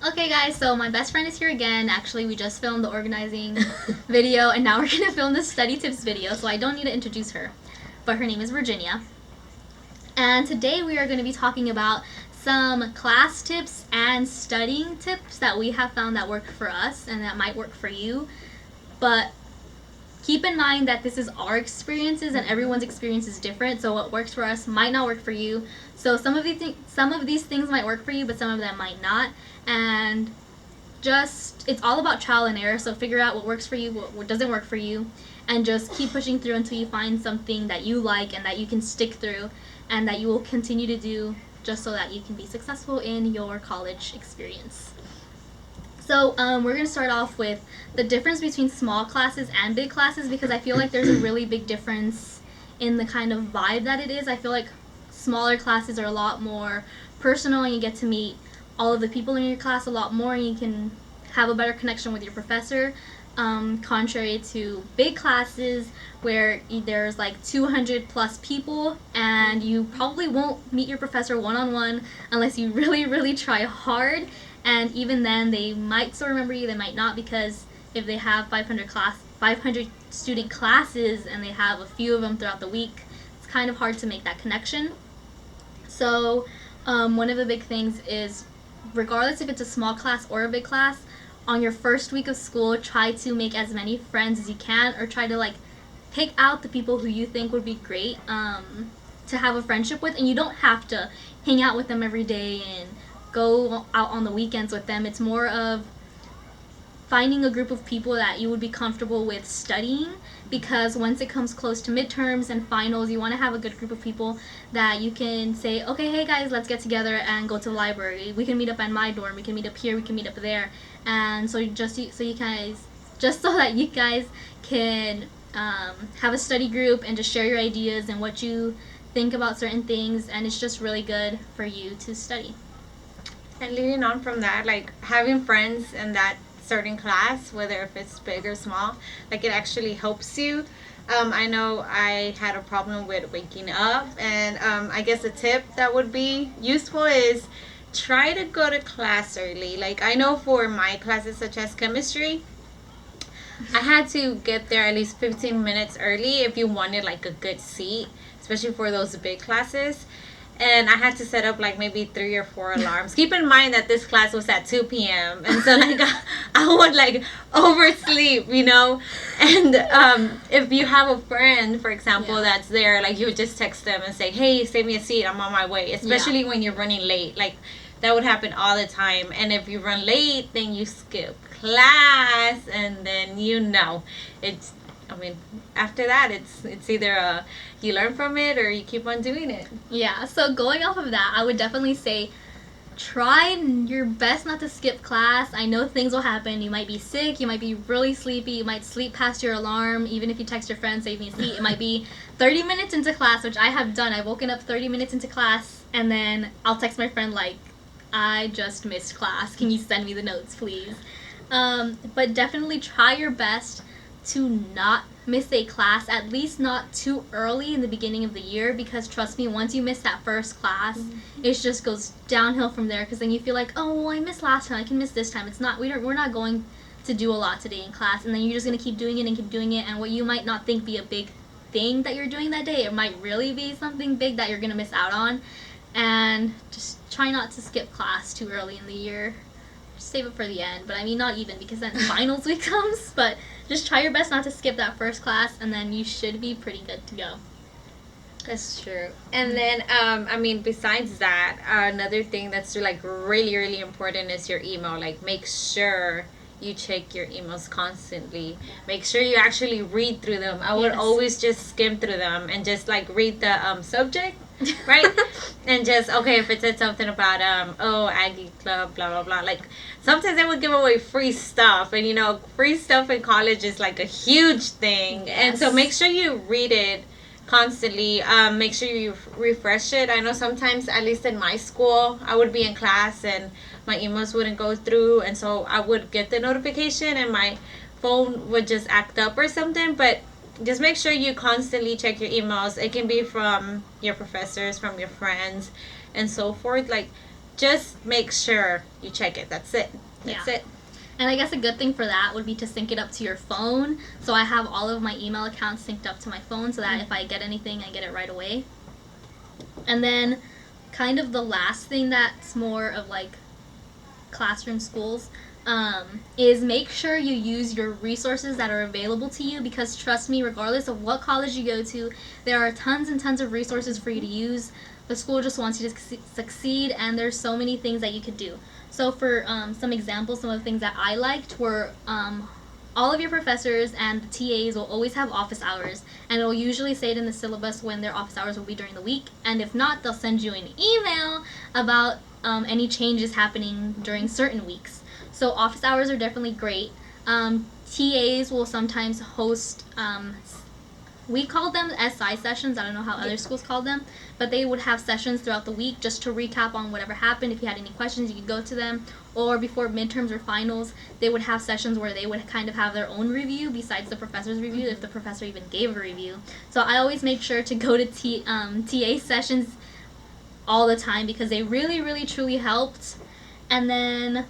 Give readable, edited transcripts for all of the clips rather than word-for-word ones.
Okay, guys, so my best friend is here again. Actually, we just filmed the organizing video, and now we're going to film the study tips video, so I don't need to introduce her. But her name is Virginia. And today we are going to be talking about some class tips and studying tips that we have found that work for us and that might work for you. But keep in mind that this is our experiences and everyone's experience is different, so what works for us might not work for you. So some of these things might work for you, but some of them might not. And it's all about trial and error, so figure out what works for you, what doesn't work for you, and just keep pushing through until you find something that you like and that you can stick through and that you will continue to do, just so that you can be successful in your college experience. So we're going to start off with the difference between small classes and big classes, because I feel like there's a really big difference in the kind of vibe that it is. I feel like smaller classes are a lot more personal, and you get to meet all of the people in your class a lot more, and you can have a better connection with your professor, contrary to big classes where there's like 200 plus people, and you probably won't meet your professor one-on-one unless you really try hard. And even then, they might still remember you, they might not, because if they have 500 student classes and they have a few of them throughout the week, it's kind of hard to make that connection. So one of the big things is, regardless if it's a small class or a big class, on your first week of school, try to make as many friends as you can, or try to pick out the people who you think would be great to have a friendship with. And you don't have to hang out with them every day and go out on the weekends with them. It's more of finding a group of people that you would be comfortable with studying, because once it comes close to midterms and finals, you want to have a good group of people that you can say, okay, hey guys, let's get together and go to the library. We can meet up at my dorm, we can meet up here, we can meet up there. And so just so that you guys can have a study group and just share your ideas and what you think about certain things, and it's just really good for you to study. And leading on from that, having friends in that certain class, whether if it's big or small, it actually helps you. I know I had a problem with waking up, and I guess a tip that would be useful is try to go to class early. I know for my classes such as chemistry, I had to get there at least 15 minutes early if you wanted a good seat, especially for those big classes. And I had to set up maybe 3 or 4 alarms. Keep in mind that this class was at 2 p.m. And so I would oversleep, And if you have a friend, for example, that's there, you would just text them and say, hey, save me a seat, I'm on my way. Especially when you're running late. That would happen all the time. And if you run late, then you skip class, and then it's, after that, it's either you learn from it or you keep on doing it. Yeah, so going off of that, I would definitely say try your best not to skip class. I know things will happen. You might be sick, you might be really sleepy, you might sleep past your alarm, even if you text your friend, save me a seat. It might be 30 minutes into class, which I have done. I've woken up 30 minutes into class, and then I'll text my friend I just missed class. Can you send me the notes, please? But definitely try your best to not miss a class, at least not too early in the beginning of the year, because trust me, once you miss that first class, it just goes downhill from there, because then you feel oh, well, I missed last time, I can miss this time. We're not going to do a lot today in class, and then you're just going to keep doing it and keep doing it, and what you might not think be a big thing that you're doing that day, it might really be something big that you're going to miss out on. And just try not to skip class too early in the year. Just save it for the end, but not even, because then finals week comes, but just try your best not to skip that first class, and then you should be pretty good to go. That's true. And then, besides that, another thing that's really important is your email. Make sure you check your emails constantly. Make sure you actually read through them. I would always just skim through them and just read the subject, right? And just, okay, if it said something about Aggie Club, blah blah blah, sometimes they would give away free stuff, and free stuff in college is a huge thing. Yes. And so make sure you read it constantly. Make sure you refresh it. I know sometimes, at least in my school, I would be in class and my emails wouldn't go through, and so I would get the notification and my phone would just act up or something. But just make sure you constantly check your emails. It can be from your professors, from your friends, and so forth. just make sure you check it. That's it. That's it. And I guess a good thing for that would be to sync it up to your phone. So I have all of my email accounts synced up to my phone so that if I get anything, I get it right away. And then kind of the last thing that's more of like classroom schools is make sure you use your resources that are available to you, because trust me, regardless of what college you go to, there are tons and tons of resources for you to use. The school just wants you to succeed, and there's so many things that you could do. So for some examples, some of the things that I liked were all of your professors and the TAs will always have office hours, and it'll usually say it in the syllabus when their office hours will be during the week, and if not, they'll send you an email about any changes happening during certain weeks. So office hours are definitely great. TAs will sometimes host, we call them SI sessions. I don't know how other schools call them, but they would have sessions throughout the week just to recap on whatever happened. If you had any questions, you could go to them. Or before midterms or finals, they would have sessions where they would kind of have their own review besides the professor's review, if the professor even gave a review. So I always make sure to go to TA sessions all the time because they really, really, truly helped. And then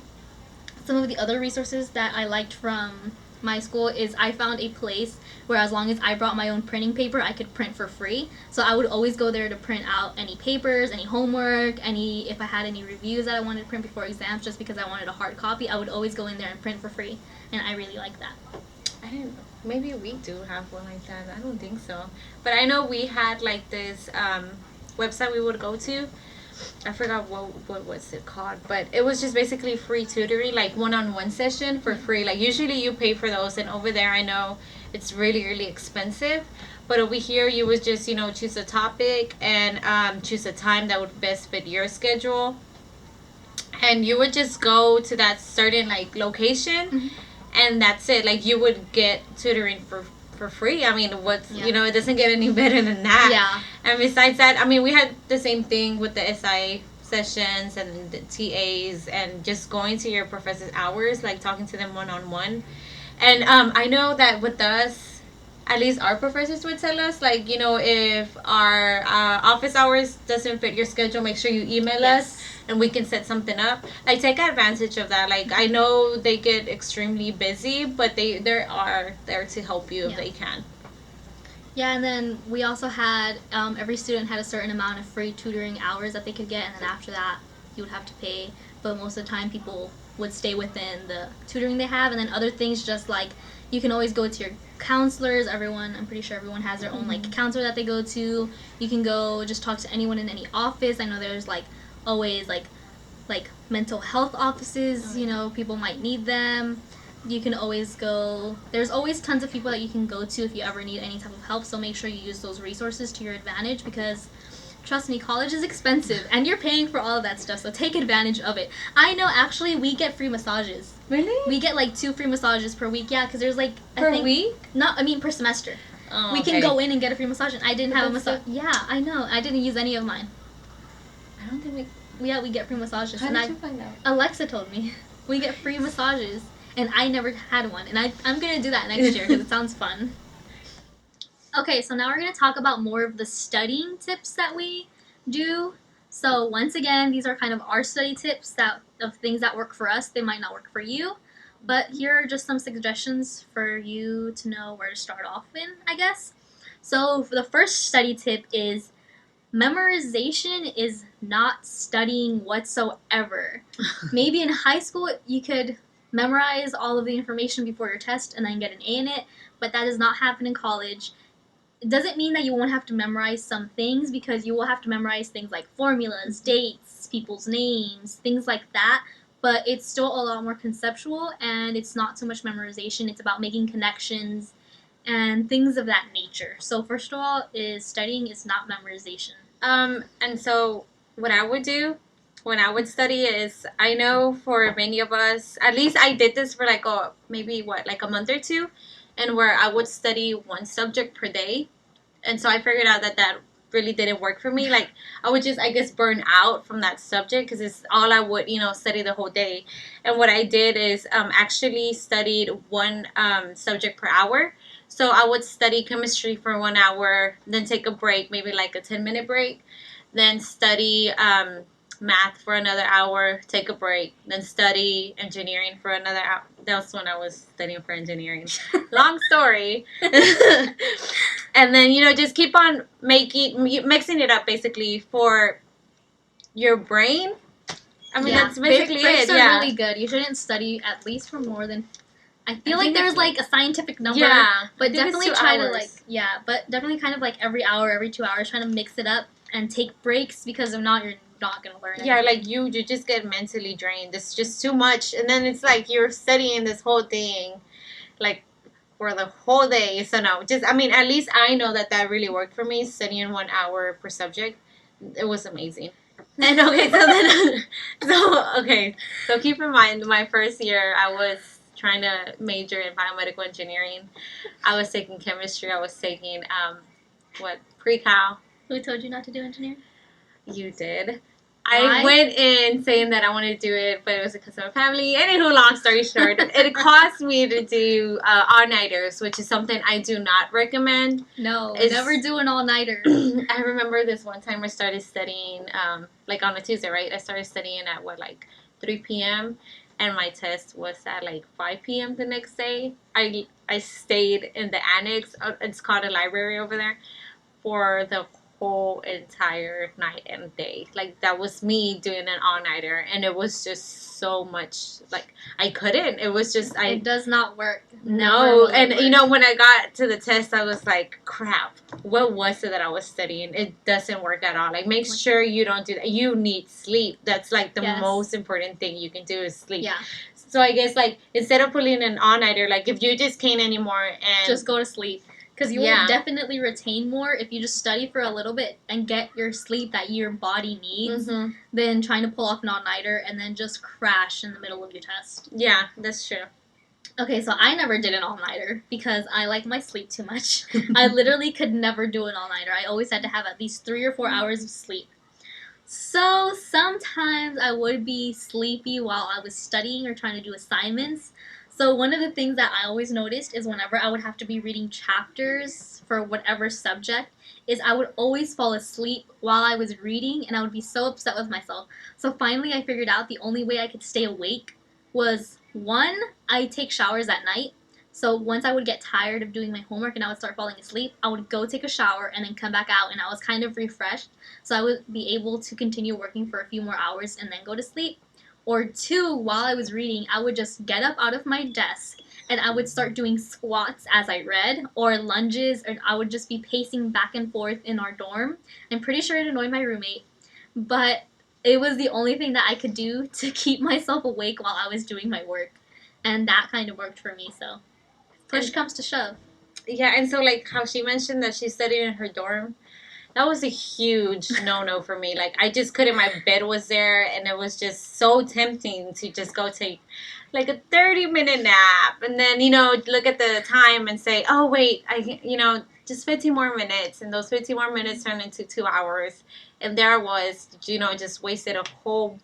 some of the other resources that I liked from my school is I found a place where as long as I brought my own printing paper, I could print for free. So I would always go there to print out any papers, any homework, if I had any reviews that I wanted to print before exams just because I wanted a hard copy, I would always go in there and print for free. And I really like that. I didn't. Maybe we do have one like that. I don't think so. But I know we had like this website we would go to. I forgot what was it called, but it was just basically free tutoring, like one-on-one session for free. Like usually you pay for those, and over there I know it's really, really expensive. But over here you would just, choose a topic and choose a time that would best fit your schedule. And you would just go to that certain like location, and that's it. Like you would get tutoring for free. I mean, it doesn't get any better than that. Yeah. And besides that, I mean, we had the same thing with the SI sessions and the TAs and just going to your professor's hours, like talking to them one-on-one. And I know that with us, at least our professors would tell us, like, if our office hours doesn't fit your schedule, make sure you email us and we can set something up. Like, take advantage of that. Like, I know they get extremely busy, but they are there to help you if they can. Yeah, and then we also had, every student had a certain amount of free tutoring hours that they could get, and then after that, you would have to pay. But most of the time, people would stay within the tutoring they have, and then other things just like, you can always go to your counselors. I'm pretty sure everyone has their own, like, counselor that they go to. You can go just talk to anyone in any office. I know there's, like, always, like mental health offices, people might need them. You can always go, there's always tons of people that you can go to if you ever need any type of help, so make sure you use those resources to your advantage because, trust me, college is expensive, and you're paying for all of that stuff, so take advantage of it. I know, actually, we get free massages. Really? We get, like, 2 free massages per week, yeah, because there's, like, per week? Per semester. Oh, we can go in and get a free massage, and I didn't have a massage. So... Yeah, I know. I didn't use any of mine. I don't think we... Yeah, we get free massages. How did you find out? Alexa told me. We get free massages, and I never had one. And I'm going to do that next year because it sounds fun. Okay, so now we're going to talk about more of the studying tips that we do. So once again, these are kind of our study tips of things that work for us. They might not work for you. But here are just some suggestions for you to know where to start off in, I guess. So the first study tip is memorization is not studying whatsoever. Maybe in high school you could memorize all of the information before your test and then get an A in it, but that does not happen in college. It doesn't mean that you won't have to memorize some things, because you will have to memorize things like formulas, dates, people's names, things like that, but it's still a lot more conceptual and it's not so much memorization. It's about making connections and things of that nature. So first of all, studying is not memorization. And so what I would do when I would study is, I know for many of us, at least I did this for like a month or two, and where I would study one subject per day. And so I figured out that really didn't work for me. Like, I would just, I guess, burn out from that subject because it's all I would, study the whole day. And what I did is actually studied one subject per hour. So I would study chemistry for 1 hour, then take a break, maybe like a 10-minute break, then study math for another hour, take a break, then study engineering for another hour. That was when I was studying for engineering. Long story. And then, just keep on mixing it up basically for your brain. I mean, that's basically breaks it. are really good. You shouldn't study at least for more than. I feel like there's like a scientific number. Yeah, but definitely try to hours. but definitely kind of like every hour, every 2 hours, trying to mix it up and take breaks because if not, you're not gonna learn. Yeah, like you just get mentally drained. It's just too much, and then it's like you're studying this whole thing, like for the whole day. So no, at least I know that really worked for me. Studying 1 hour per subject, it was amazing. And so keep in mind, my first year I was trying to major in biomedical engineering. I was taking chemistry. I was taking pre-cal. Who told you not to do engineering? You did. Why? I went in saying that I wanted to do it, but it was because of my family. Anywho, long story short, it cost me to do all-nighters, which is something I do not recommend. No, never do an all-nighter. I remember this one time I started studying, like on a Tuesday, right? I started studying at 3 p.m. and my test was at 5 p.m. the next day. I stayed in the annex. It's called a library over there for the whole entire night and day. That was me doing an all-nighter, and it was just so much. I couldn't. It was just it does not work. No, and when I got to the test, I was like, crap. What was it that I was studying? It doesn't work at all. Make sure you don't do that. You need sleep. That's the most important thing you can do is sleep. Yeah. So I guess instead of pulling an all-nighter, if you just can't anymore and just go to sleep. Because you will definitely retain more if you just study for a little bit and get your sleep that your body needs than trying to pull off an all-nighter and then just crash in the middle of your test. Yeah, that's true. Okay, so I never did an all-nighter because I like my sleep too much. I literally could never do an all-nighter. I always had to have at least 3 or 4 hours of sleep. So sometimes I would be sleepy while I was studying or trying to do assignments. So one of the things that I always noticed is whenever I would have to be reading chapters for whatever subject, is I would always fall asleep while I was reading, and I would be so upset with myself. So finally I figured out the only way I could stay awake was, one, I take showers at night. So once I would get tired of doing my homework and I would start falling asleep, I would go take a shower and then come back out, and I was kind of refreshed. So I would be able to continue working for a few more hours and then go to sleep. Or two, while I was reading, I would just get up out of my desk and I would start doing squats as I read, or lunges, or I would just be pacing back and forth in our dorm. I'm pretty sure it annoyed my roommate, but it was the only thing that I could do to keep myself awake while I was doing my work. And that kind of worked for me, so push comes to shove. Yeah, and so how she mentioned that she studied in her dorm, that was a huge no-no for me. I just couldn't. My bed was there, and it was just so tempting to just go take a 30-minute nap, and then look at the time and say, oh wait, just 15 more minutes, and those 15 more minutes turned into 2 hours, and there I was, just wasted a whole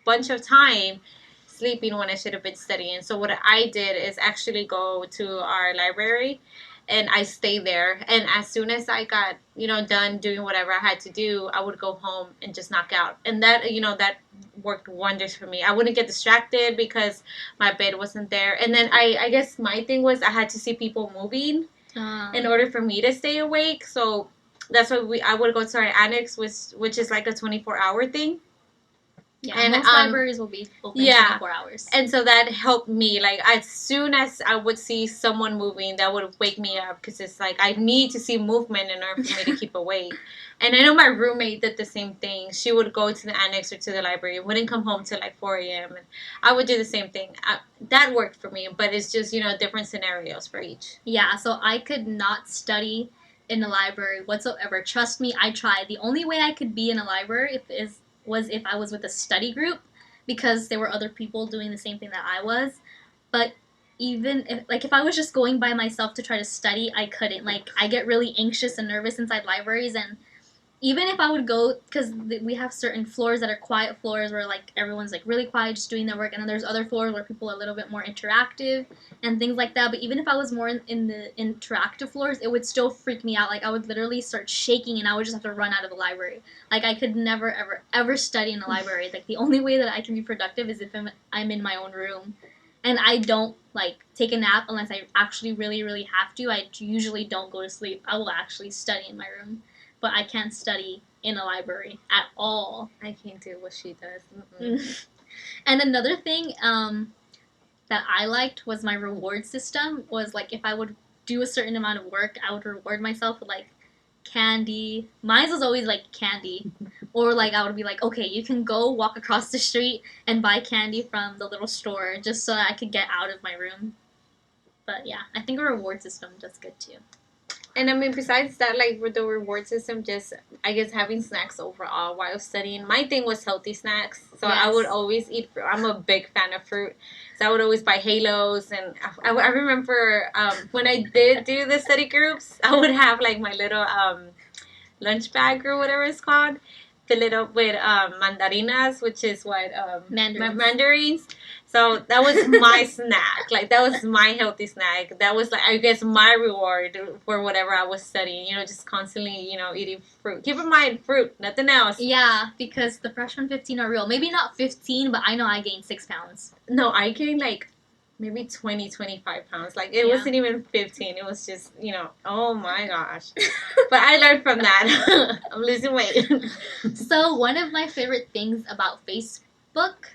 bunch of time sleeping when I should have been studying. So what I did is actually go to our library, and I stayed there. And as soon as I got, done doing whatever I had to do, I would go home and just knock out. And that, that worked wonders for me. I wouldn't get distracted because my bed wasn't there. And then I guess my thing was I had to see people moving in order for me to stay awake. So that's why I would go to our annex, which is a 24-hour thing. Yeah, and most libraries will be open 24 hours. And so that helped me. As soon as I would see someone moving, that would wake me up because it's I need to see movement in order for me to keep awake. And I know my roommate did the same thing. She would go to the annex or to the library, wouldn't come home till 4 a.m. And I would do the same thing. That worked for me, but it's just, different scenarios for each. Yeah, so I could not study in the library whatsoever. Trust me, I tried. The only way I could be in a library was if I was with a study group, because there were other people doing the same thing that I was. But even if I was just going by myself to try to study, I couldn't. I get really anxious and nervous inside libraries, and even if I would go, because we have certain floors that are quiet floors where like everyone's like really quiet just doing their work, and then there's other floors where people are a little bit more interactive and things like that. But even if I was more in the interactive floors, it would still freak me out. Like I would literally start shaking and I would just have to run out of the library. Like I could never ever ever study in the library. Like the only way that I can be productive is if I'm in my own room, and I don't like take a nap unless I actually really really have to. I usually don't go to sleep. I will actually study in my room, but I can't study in a library at all. I can't do what she does. And another thing that I liked was my reward system. Was like if I would do a certain amount of work, I would reward myself with like candy. Mine was always like candy, or like I would be like, okay, you can go walk across the street and buy candy from the little store just so that I could get out of my room. But yeah, I think a reward system does good too. And I mean, besides that, like with the reward system, just I guess having snacks overall while studying. My thing was healthy snacks, so I would always eat fruit. I'm a big fan of fruit, so I would always buy Halos. And I remember when I did do the study groups, I would have like my little lunch bag or whatever it's called, fill it up with mandarinas, which is what mandarins. So that was my snack. Like that was my healthy snack. That was like I guess my reward for whatever I was studying. You know, just constantly eating fruit. Keep in mind fruit, nothing else. Yeah, because the freshman 15 are real. Maybe not 15, but I know I gained 6 pounds. No, I gained like maybe 20, 25 pounds. Like it wasn't even 15. It was just oh my gosh. But I learned from that. I'm losing weight. So one of my favorite things about Facebook,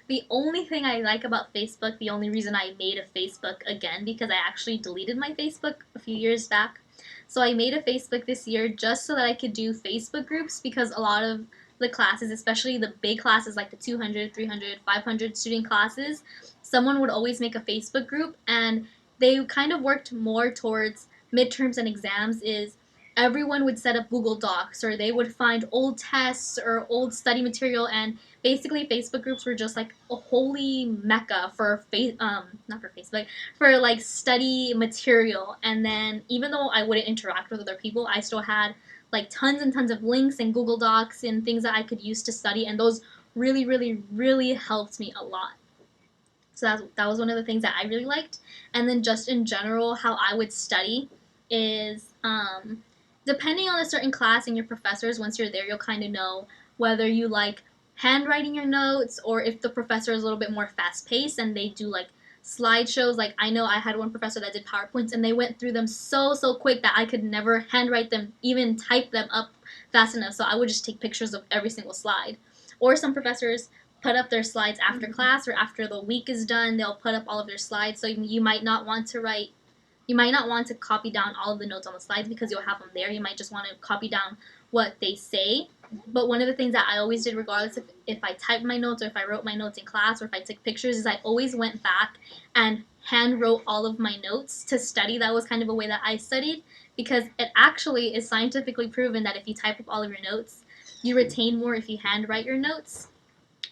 the only thing I like about Facebook, the only reason I made a Facebook again, because I actually deleted my Facebook a few years back. So I made a Facebook this year just so that I could do Facebook groups, because a lot of the classes, especially the big classes like the 200, 300, 500 student classes, someone would always make a Facebook group, and they kind of worked more towards midterms and exams. Is everyone would set up Google Docs, or they would find old tests or old study material, and basically Facebook groups were just like a holy mecca for not for Facebook, for like study material. And then even though I wouldn't interact with other people, I still had like tons and tons of links and Google Docs and things that I could use to study, and those really really really helped me a lot. So that was one of the things that I really liked. And then just in general, how I would study is depending on a certain class and your professors, once you're there, you'll kind of know whether you like handwriting your notes, or if the professor is a little bit more fast-paced and they do like slideshows. Like I know I had one professor that did PowerPoints, and they went through them so quick that I could never handwrite them, even type them up fast enough, so I would just take pictures of every single slide. Or some professors put up their slides after class, or after the week is done, they'll put up all of their slides, so you might not want to copy down all of the notes on the slides because you'll have them there. You might just want to copy down what they say. But one of the things that I always did, regardless if I typed my notes or if I wrote my notes in class or if I took pictures, is I always went back and hand wrote all of my notes to study. That was kind of a way that I studied, because it actually is scientifically proven that if you type up all of your notes, you retain more if you handwrite your notes.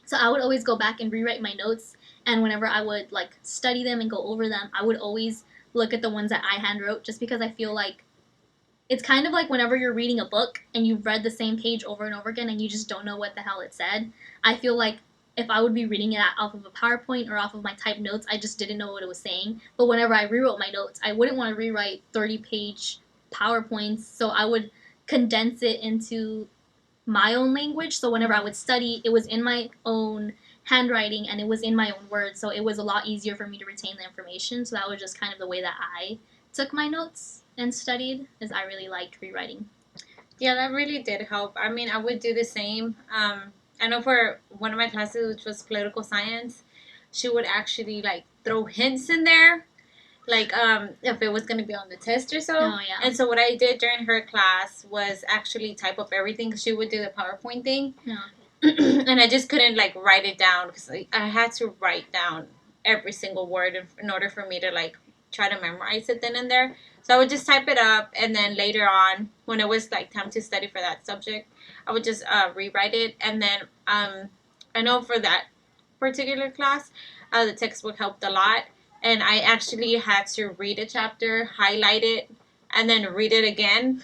So I would always go back and rewrite my notes, and whenever I would like study them and go over them, I would always look at the ones that I hand wrote, just because I feel like it's kind of like whenever you're reading a book and you've read the same page over and over again and you just don't know what the hell it said. I feel like if I would be reading it off of a PowerPoint or off of my typed notes, I just didn't know what it was saying. But whenever I rewrote my notes, I wouldn't want to rewrite 30-page PowerPoints, so I would condense it into my own language. So whenever I would study, it was in my own handwriting and it was in my own words, so it was a lot easier for me to retain the information. So that was just kind of the way that I took my notes and studied, as I really liked rewriting. Yeah, that really did help. I mean, I would do the same. I know for one of my classes, which was political science, she would actually like throw hints in there, like if it was going to be on the test or so. Oh, yeah. And so what I did during her class was actually type up everything, because she would do the PowerPoint thing. Yeah. And I just couldn't like write it down, because I had to write down every single word in order for me to like try to memorize it then and there. So I would just type it up, and then later on, when it was like time to study for that subject, I would just rewrite it. And then I know for that particular class, the textbook helped a lot, and I actually had to read a chapter, highlight it, and then read it again.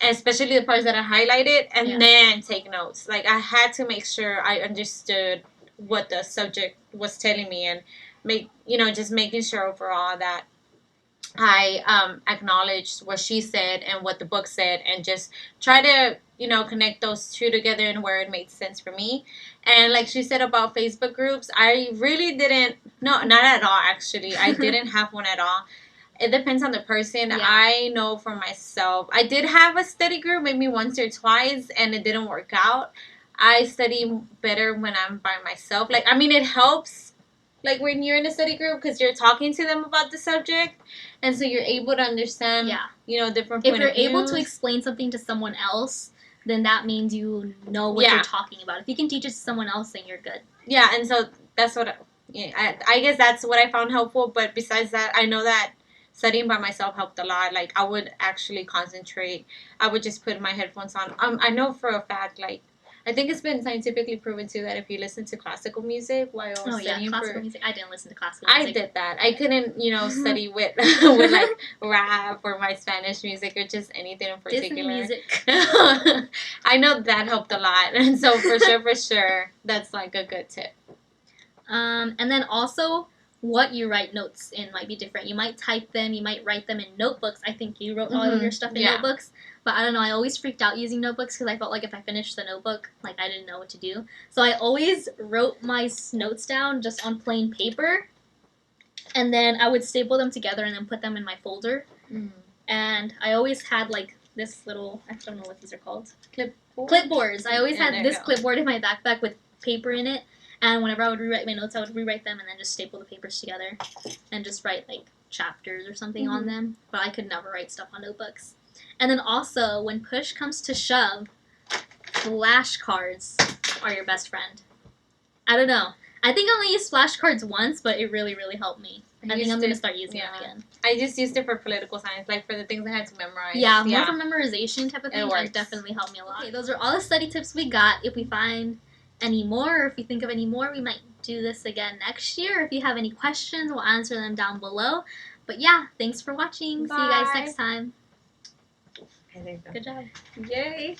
especially the parts that I highlighted, and Yeah. then take notes. Like, I had to make sure I understood what the subject was telling me, and just making sure overall that I acknowledged what she said and what the book said, and just try to connect those two together and where it made sense for me. And like she said about Facebook groups, I really didn't. No, not at all. Actually, I didn't have one at all. It depends on the person. Yeah. I know for myself, I did have a study group maybe once or twice, and it didn't work out. I study better when I'm by myself. Like, I mean, it helps, like, when you're in a study group, because you're talking to them about the subject, and so you're able to understand, different If point you're of views. able to explain something to someone else, then that means you know what you're talking about. If you can teach it to someone else, then you're good. Yeah, and so that's what I guess that's what I found helpful. But besides that, I know that studying by myself helped a lot. Like, I would actually concentrate. I would just put my headphones on. I know for a fact, like, I think it's been scientifically proven too that if you listen to classical music while studying classical music. I didn't listen to classical music. I did that. I couldn't, study with with like rap or my Spanish music or just anything in particular. Disney music. I know that helped a lot, and so for sure, that's like a good tip. And then also, what you write notes in might be different. You might type them, you might write them in notebooks. I think you wrote all of your stuff in notebooks. But I don't know, I always freaked out using notebooks because I felt like if I finished the notebook, like, I didn't know what to do. So I always wrote my notes down just on plain paper. And then I would staple them together and then put them in my folder. And I always had, like, this little, I don't know what these are called. Clipboards. I always had this clipboard in my backpack with paper in it. And whenever I would rewrite my notes, I would rewrite them and then just staple the papers together and just write, like, chapters or something on them. But I could never write stuff on notebooks. And then also, when push comes to shove, flashcards are your best friend. I don't know. I think I only used flashcards once, but it really, really helped me. I think I'm going to start using them again. I just used it for political science, like for the things I had to memorize. Yeah, more for memorization type of thing. It definitely helped me a lot. Okay, those are all the study tips we got. If we find any more, or if we think of any more, we might do this again next year. If you have any questions, we'll answer them down below. But yeah, thanks for watching. Bye. See you guys next time. I think so. Good job. Yay.